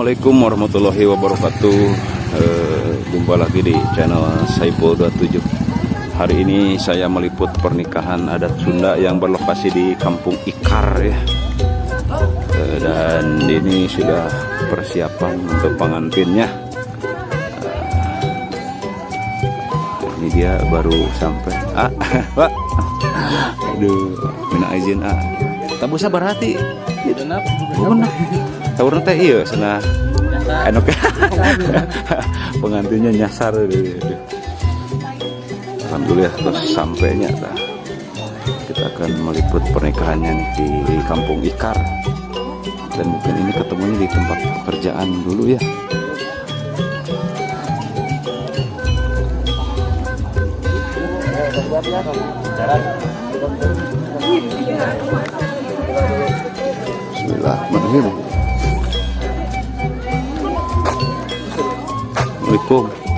Assalamualaikum warahmatullahi wabarakatuh. Jumpa lagi di channel Saipul 27. Hari ini saya meliput pernikahan adat Sunda yang berlokasi di Kampung Ikar ya. Dan ini sudah persiapan untuk pengantinnya. Ini dia baru sampai. Pak. Aduh, minta izin tabusa berarti. Benar. Tawurna teh iya sana enok pengantinnya nyasar. Alhamdulillah terus sampainya kita akan meliput pernikahannya nih di Kampung Ikar, dan mungkin ini ketemunya di tempat pekerjaan dulu ya. Bismillahirrahmanirrahim. Assalamualaikum.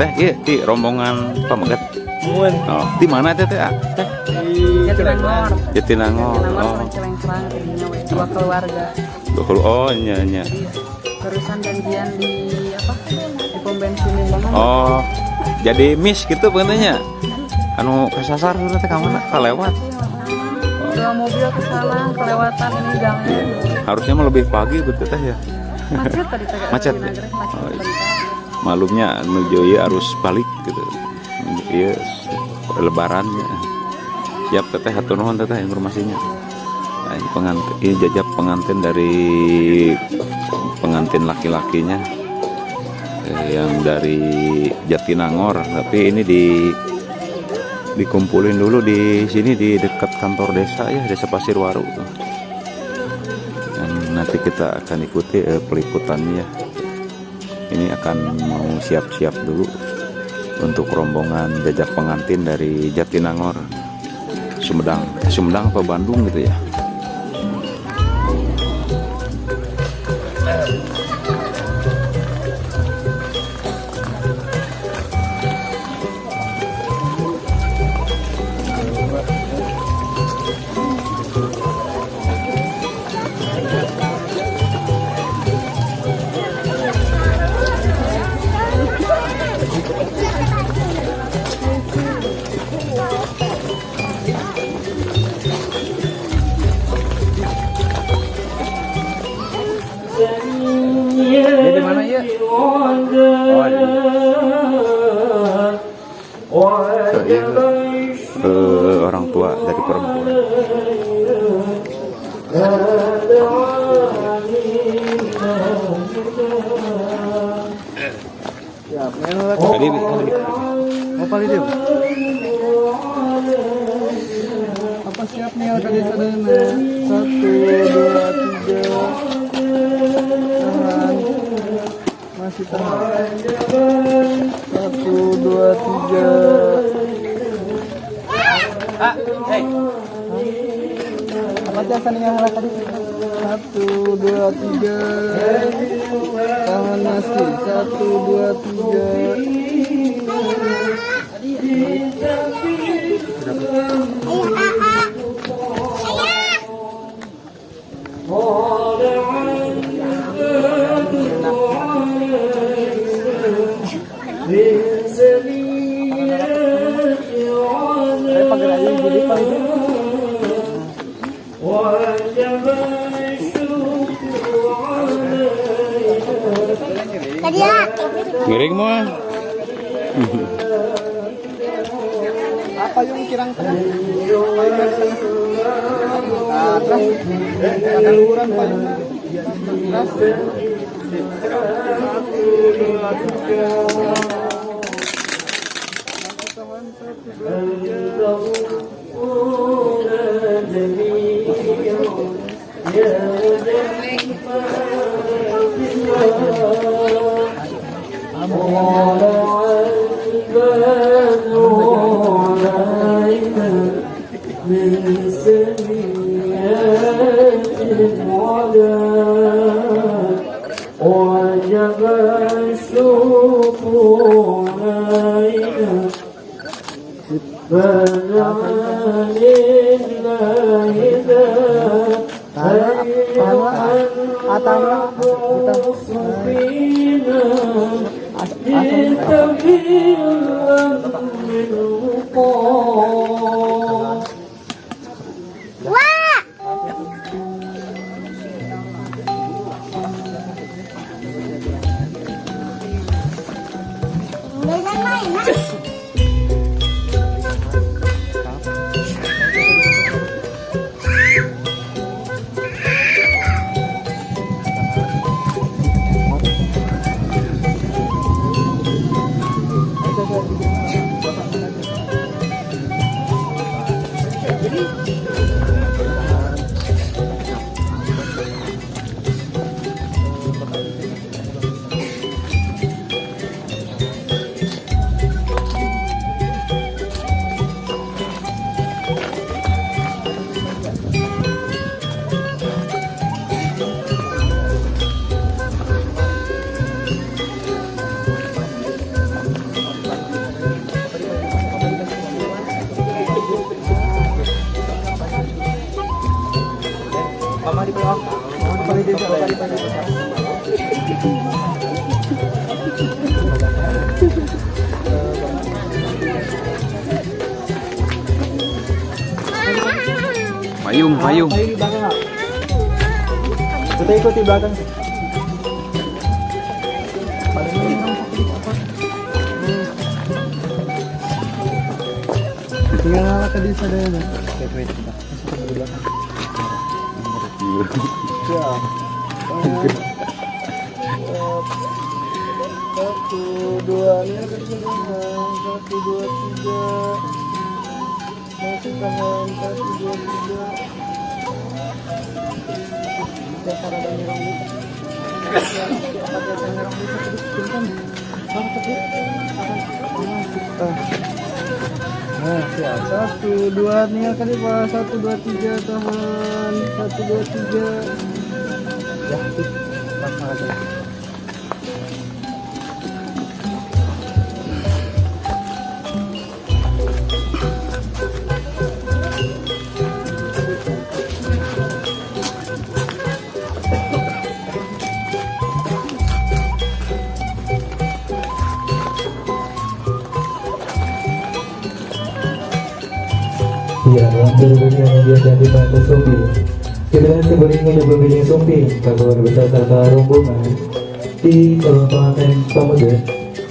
Teh, iya di rombongan pamagat. Oh, di mana teh? Teh? Di Jatinangor. Jatinangor. Oh. Celeng-celeng dua keluarga. Oh, nya. Terusan janjian di apa? Di pom bensin banget. Oh. Jadi miss gitu pengennya. Anu kesasar teh ka mana? Kalewat. Dua mobil ke sana kelewatan ini gangnya. Harusnya mah lebih pagi betul teh ya. Macet tadi teh. Macet. Oh, iya. Malumnya menuju ya arus balik gitu. Iya lebarannya. Siap teteh hatur nuhun teteh informasinya. Nah, ini pengantin, ini jajak pengantin dari pengantin laki-lakinya yang dari Jatinangor, tapi ini dikumpulin dulu di sini di dekat kantor desa ya, Desa Pasirwaru tuh. Dan nanti kita akan ikuti peliputannya ya. Ini akan mau siap-siap dulu untuk rombongan jajak pengantin dari Jatinangor, Sumedang apa Bandung gitu ya. Di mana ya? Orang tua dari perempuan. Tadi Apa itu? Apa siapnya tadi sadana? 1, 2, 3. Tahan. Masih tahan. 1, 2, 3. Hey. Apa jasan yang mulai tadi? 1, 2, 3. Tahan masih. 1, 2, 3. Miring mau. Apa yung kirang tengah? Kadaluran pa yung atangnya Mayung, mayung. di belakang. Kita ikuti belakang. Tinggal ala ke desa deh. Wait. Masuk ke belakang. Ya. Satu, dua, ini satu, dua, tiga. Masuk tangan, satu, dua, tiga. Cara dan nyerang itu. Nah, siap. Satu, dua, nih kali Pak. Satu, dua, tiga, tahan. Satu, dua, tiga. Ya, pasang aja. Ya, hampir dunia dia dari Batu Sumpi. Kita sebelumnya ada berbeda Sumpi, kabar besar serta rombongan di Kabupaten Pemuda.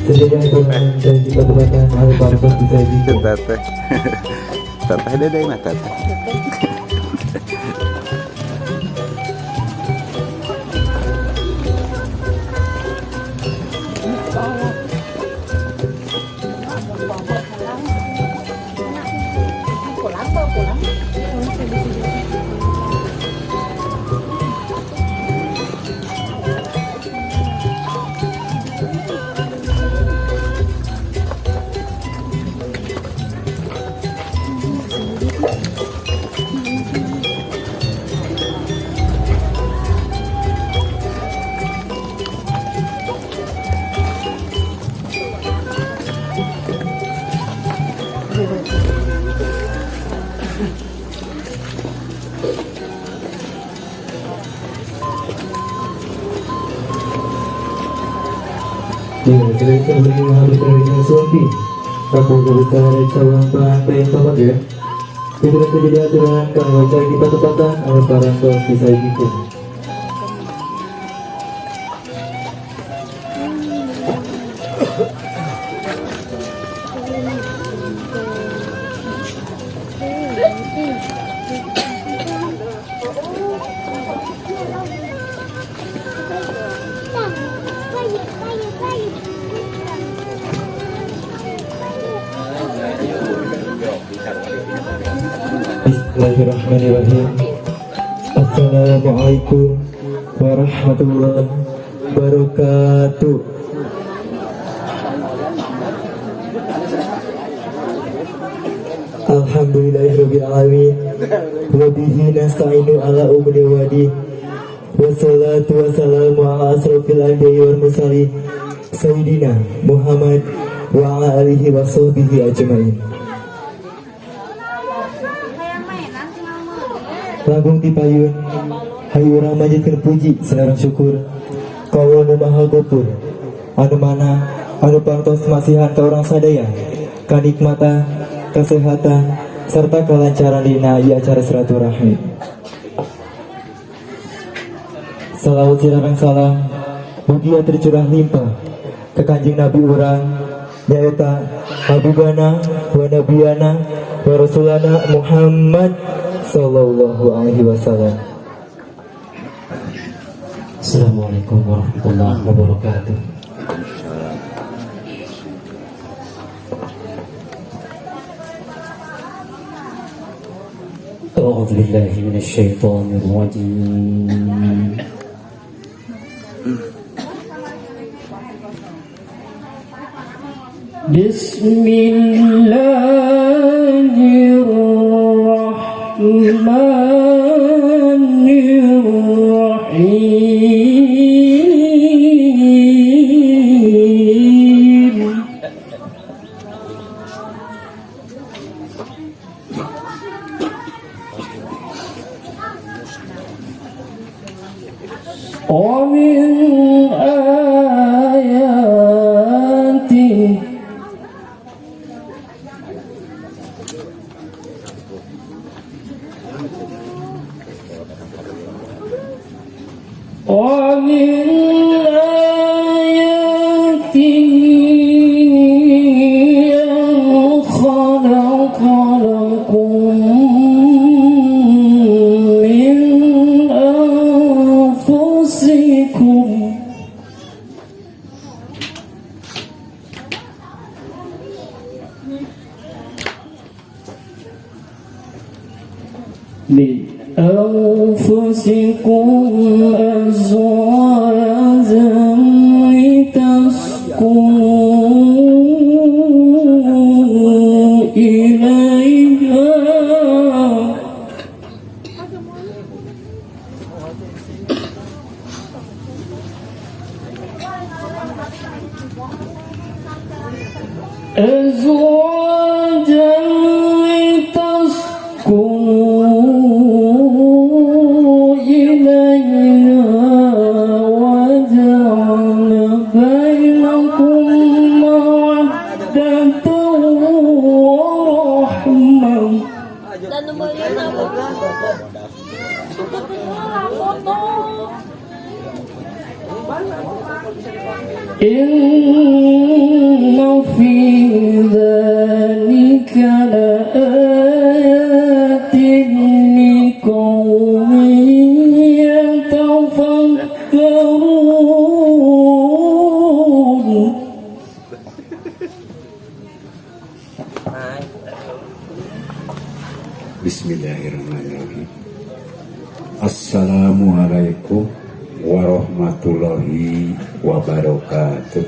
Sejadinya turnamen dan di Kabupaten Alpartos bisa dihitung. Teteh. Teteh deh mah teteh. Ya, selesai sebelumnya hampir dunia Sumpi, kabar besar Cawang Pantai Pemuda. Kita terjadi aturan kami baca di patupatan Alpartos bisa dihitung. Bismillahirrahmanirrahim. Assalamualaikum warahmatullahi wabarakatuh. Alhamdulillahirabbil alamin. Wa bihi nasta'inu ala umuri wadi. Wassalatu wassalamu ala asrofil anbiya'i wal mursalin Sayyidina Muhammad wa ala alihi wa sahbihi ajmain. Langgung tipayun Hai urang manjitkeun puji sareng syukur ka Allah nu Maha Gopur, anu mana anu pantos masihan ka urang sadaya kanikmatan, kesehatan, serta kelancaran dina ieu acara silaturahmi. Salawat sareng salam mugia tercurah limpah ka Kanjeng Nabi urang nyaeta habibana wa nabiyana wa rasulana Muhammad sallallahu alaihi wasallam. Assalamualaikum warahmatullahi wabarakatuh. A'udzu billahi minasy syaithanir rajim. Bismillahirrahmanirrahim. ومن آياته أن خلق لكم من أنفسكم أزواجا لتسكنوا إليها أزواجا لتسكنوا إليها وجعل بينكم مودة ورحمة إن في ذلك لآيات لقوم يتفكرون. Bismillahirrahmanirrahim. Assalamualaikum warahmatullahi wabarakatuh.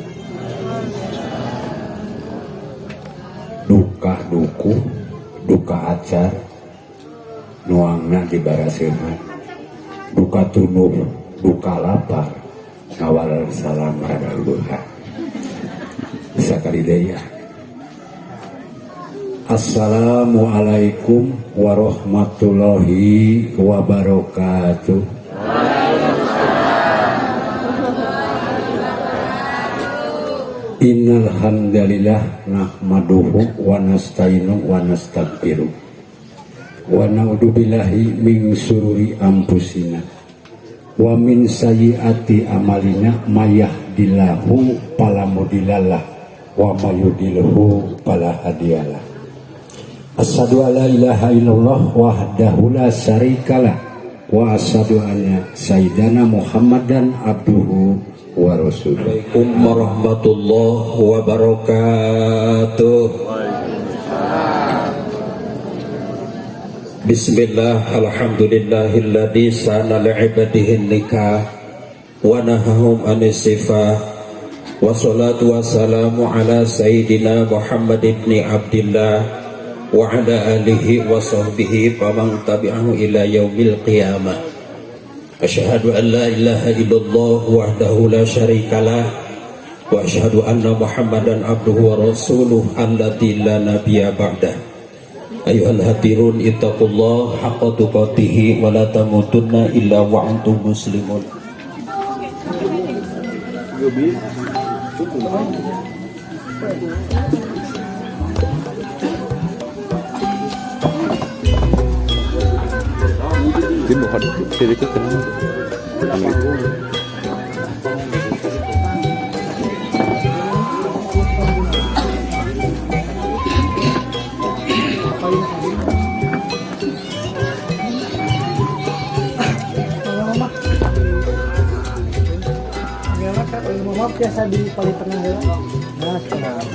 Duka duku, duka acar, nuangna dibaraseunna. Duka tunuh, duka lapar, ngawal salam rada uluha. Sakali deui. Assalamualaikum warahmatullahi wabarakatuh. Innal hamdalillah nahmaduhu wa nasta'inu wa nastaghfiruh wa na'udzu billahi min syururi anfusina wa min sayyiati amalina may yahdihillahu fala mudhillalah wa may yudhlilhu fala hadiyalah. Asyhadu alla ilaha illallah wahdahu la syarikalah wa asyhadu anna sayyidana Muhammadan abduhu wa rasuluh. Assalamualaikum warahmatullahi wabarakatuh. Bismillah, alhamdulillahilladzi sana li'ibadihi nikah wa nahahum anis sifah wa salatu wassalamu ala sayyidina Muhammad ibn Abdillah wa ala alihi wa sahbihi faman tabi'ahu ila yaumil qiyamah. Asyhadu an la ilaha illallah wahdahu la syarikalah wa asyhadu anna Muhammadan abduhu wa rasuluh alladzi la nabiyya ba'dah. Ayuhal hadirun ittaqullah haqqa tuqatih wa la tamutunna illa wa antum muslimun. Din bukan sedikit kan. Maaf biasa di paling tengah ya. Nah, sekarang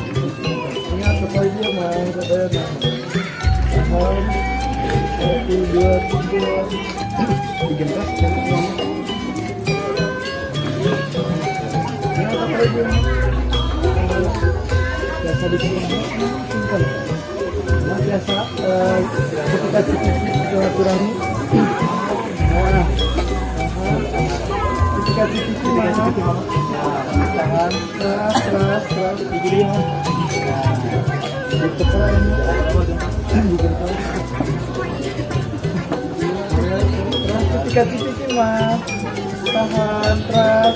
ingat apa aja main pada tahun 1, 2, 3 bikin tas dan ingat apa aja biasa di sini simpan. Nah, biasa ketika silaturahmi. Nah, ketika silaturahmi tangan keras begini ya. Ditekan ketika titik mas tahan keras.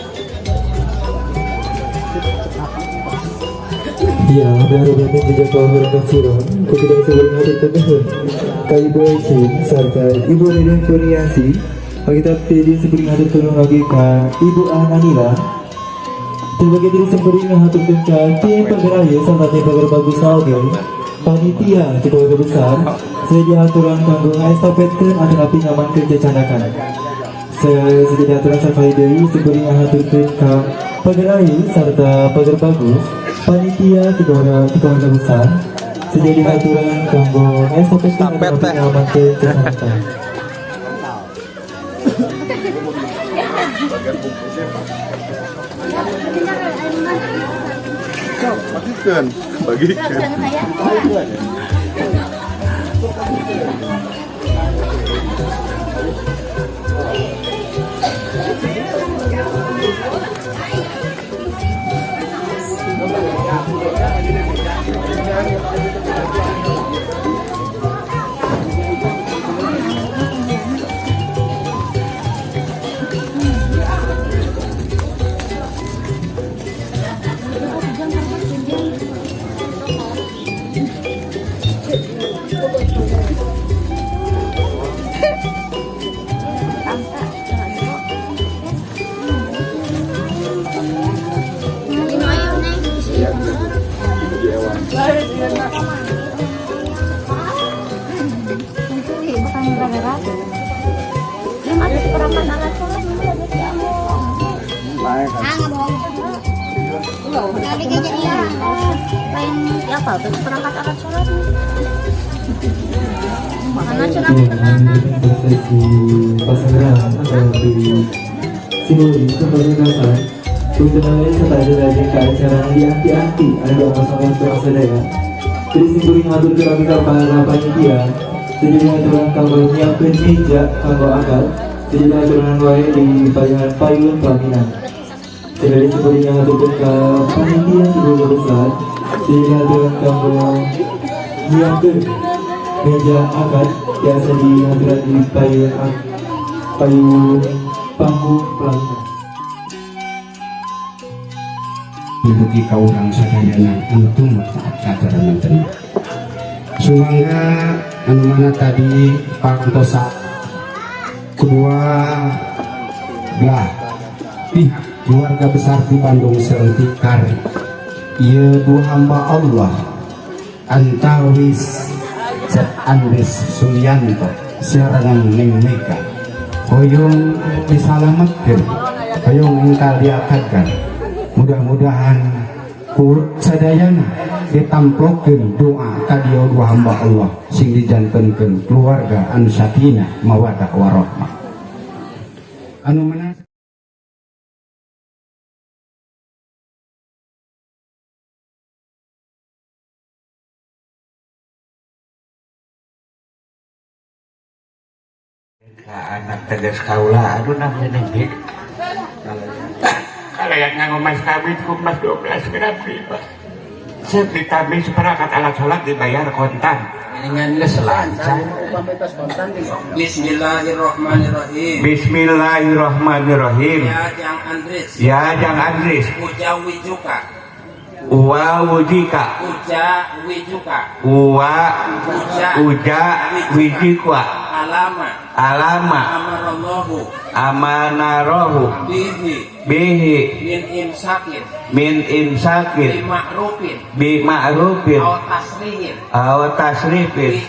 Ya, baru kami juga kawal kasiron, ketika sebelum hari terdekat, Kak Ibu Eci, serta Ibu Reden Kurniasi, kita pilih sebelum hari turun lagi Kak Ibu Ananila. Sebagai diri sempurna hatur kencang tim pergeraya serta tim pagar bagus lagi panitia di keluarga besar sedia aturan kanggo estafetkeun atau api nyaman kerja candakan sedia aturan sakai deui sempurna hatur kencang pergeraya serta pagar bagus panitia di keluarga besar sedia aturan kanggo estafetkeun atau api nyaman kerja candakan. Bagikan. Perangkat alat sholat prosesi pasangan atau di simbolis sebagai dasar tuntunan serta ada ke acara anti ada pasangan bersadaya jadi simbolis ngatur keramika para panitia jadi aturan kanggo nyiapkeun meja kanggo akad jadi aturan wae di bagian payung pelaminan jadi simbolis ngatur ke panitia di keluarga besar jadi aturan kanggo nyiapkeun meja akad biasa di aturan di payung panggung pelaminan. Duduki kaurang sadayana antum taat kataran manten. Sumangga anu mana tadi pantosa kedua belah pihak keluarga besar di Bandung Serentikar. Ia dua hamba Allah antawis Zat Andres Sulianto serangan Neng Mega hoyong disalamatkan hoyong engkal diakadkan mudah-mudahan kurut sadayana ditamplokkan doa kadio dua hamba Allah sing dijantenkeun keluarga anu sakinah mawadah warahmah anu menas anak tegas kaula aduh namanya nengik kalau yang nganggo mas kawin ku mas 12 gram riba saya beli tamis perangkat alat sholat dibayar kontan dengan selancar. Bismillahirrahmanirrahim. Bismillahirrahmanirrahim. Ya Jang Andres. Uja wijuka. Uwa wujika. Uja wijikwa. Alama. Amanarohu. Bihi. Min imsakin. Bima'rufin. Aw tasrifin.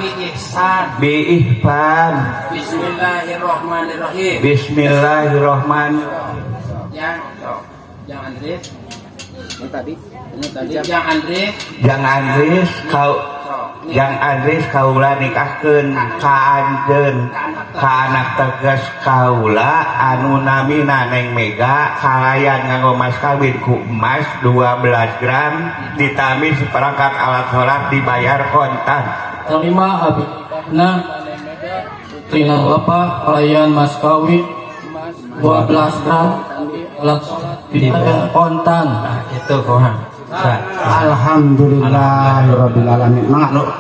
Biihsan. Bismillahirrahmanirrahim. Jang Andres kaula nikahkeun ka anjeun ka anak tegas kaula anu namina Neng Mega kalayan nganggo mas kawin ku emas 12 gram ditambah seperangkat alat sholat dibayar kontan. Terima habis. Nah, tinggal apa kalian mas kawin 12 gram alat dibayar kontan. Nah, itu kohang. Alhamdulillahirabbil alamin.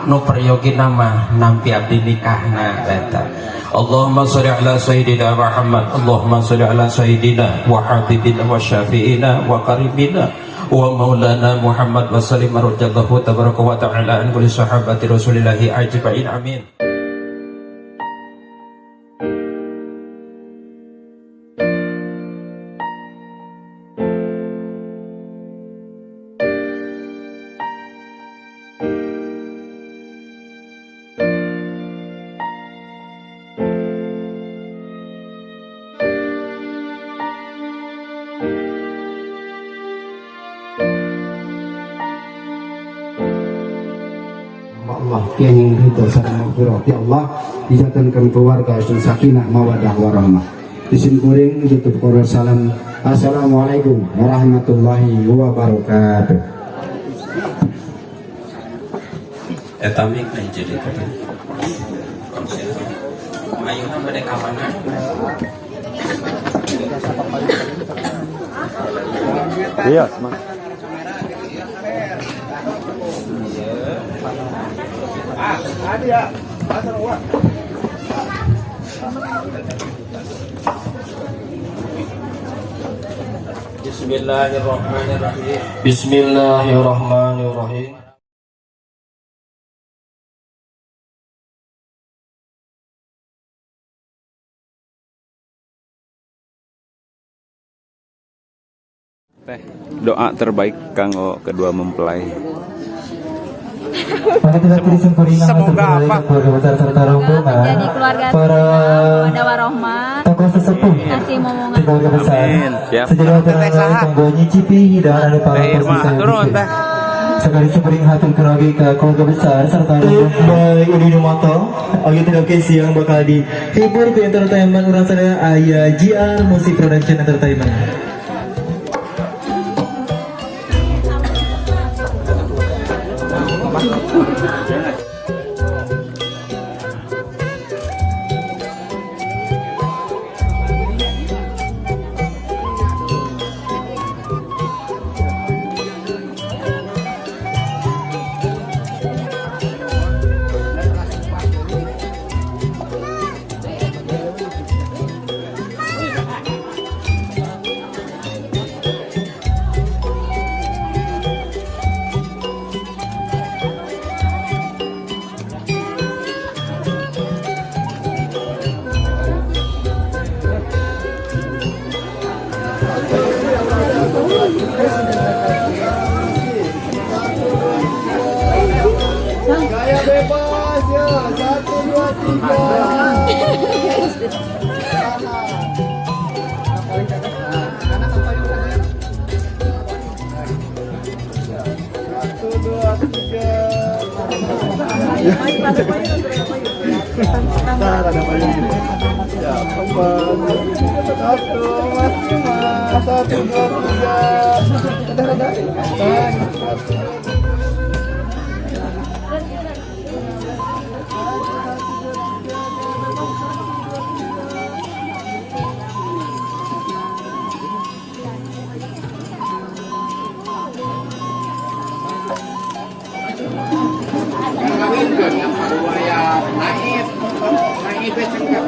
Nu peryogi nama nampi abdi nikahna eta. Allahumma sholli ala sayyidina Muhammad. Allahumma sholli ala sayyidina wa habibina wa syafi'ina wa karimina wa maulana Muhammad wa sallim radhiyallahu tabaraka wa ta'ala an kulli sahabati Rasulillahi ajma'in. Amin. Allah yang ridho sareng maghfirah ya Allah dijadikan keluarga yang sakinah mawaddah warahmah. Isim kuring tutup qora salam. Assalamualaikum warahmatullahi wabarakatuh. Eta mik na jadi katanya. Ayeuna bade ka mana? Iya, Mas. Bismillahirrahmanirrahim. Bismillahirrahmanirrahim. Teh, doa terbaik kanggo kedua mempelai. Semoga apa? Keluarga besar serta rombongan menjadi keluarga para pada warohmat tokoh sesepuh kasih momongan keluarga besar Amin. Siap. sejalan dengan tanggo nyicipi hidangan anu para posisi sekali sebering hatur keluarga ke keluarga besar serta rombongan baik udi moto oke tidak siang bakal dihibur ke entertainment urang sadaya aya JR Music Production Entertainment. Gaya bebas ya. 1, 2, 3. manifest lengkap.